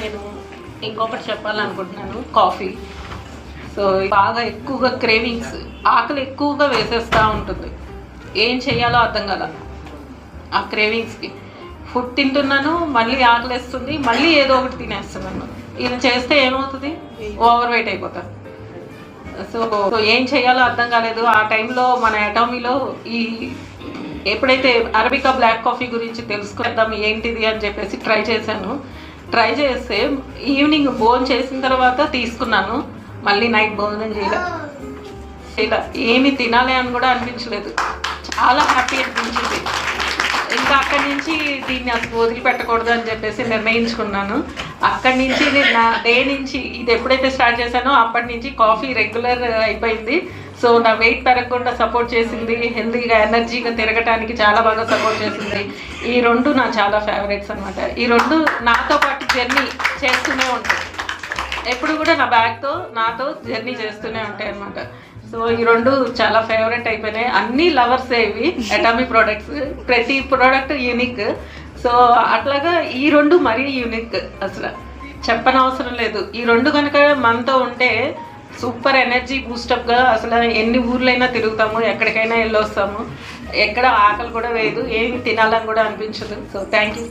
నేను ఇంకొకటి చెప్పాలనుకుంటున్నాను, కాఫీ. సో బాగా ఎక్కువగా క్రేవింగ్స్, ఆకలి ఎక్కువగా వేసేస్తూ ఉంటుంది. ఏం చేయాలో అర్థం కదా ఆ క్రేవింగ్స్కి. ఫుడ్ తింటున్నాను, మళ్ళీ ఆకలిస్తుంది, మళ్ళీ ఏదో ఒకటి తినేస్తున్నాను. ఇది చేస్తే ఏమవుతుంది, ఓవర్ వెయిట్ అయిపోతాను. సో ఏం చేయాలో అర్థం కాలేదు. ఆ టైంలో మన అటామీలో ఎప్పుడైతే అరబికా బ్లాక్ కాఫీ గురించి తెలుసుకుందాం ఏంటిది అని చెప్పేసి ట్రై చేస్తే ఈవినింగ్ భోజనం చేసిన తర్వాత తీసుకున్నాను. మళ్ళీ నైట్ భోజనం చేయలే, ఏమి తినాలి అని కూడా అనిపించలేదు. చాలా హ్యాపీ అనిపించింది. ఇంకా అక్కడి నుంచి దీన్ని అసలు వదిలిపెట్టకూడదు అని చెప్పేసి నిర్ణయించుకున్నాను. అక్కడి నుంచి నేను నా డే నుంచి ఇది ఎప్పుడైతే స్టార్ట్ చేశానో అప్పటి నుంచి కాఫీ రెగ్యులర్ అయిపోయింది. సో నా వెయిట్ పెరగకుండా సపోర్ట్ చేసింది, హెల్తీగా ఎనర్జీగా తిరగటానికి చాలా బాగా సపోర్ట్ చేసింది. ఈ రెండు నా చాలా ఫేవరెట్స్ అనమాట. ఈ రెండు నాతో పాటు జర్నీ చేస్తూనే ఉంటాయి, ఎప్పుడు కూడా నా బ్యాగ్తో నాతో జర్నీ చేస్తూనే ఉంటాయి అనమాట. సో ఈ రెండు చాలా ఫేవరెట్ అయిపోయినాయి. అన్ని లవర్స్ ఇవి అటామీ ప్రోడక్ట్స్, ప్రతి ప్రోడక్ట్ యూనిక్. సో అట్లాగా ఈ రెండు మరీ యూనిక్, అసలు చెప్పనవసరం లేదు. ఈ రెండు కనుక మనతో ఉంటే సూపర్ ఎనర్జీ బూస్టప్గా అసలు ఎన్ని ఊర్లైనా తిరుగుతాము, ఎక్కడికైనా వెళ్ళొస్తాము, ఎక్కడ ఆకలి కూడా వేయదు, ఏమి తినాలని కూడా అనిపించదు. So thank you.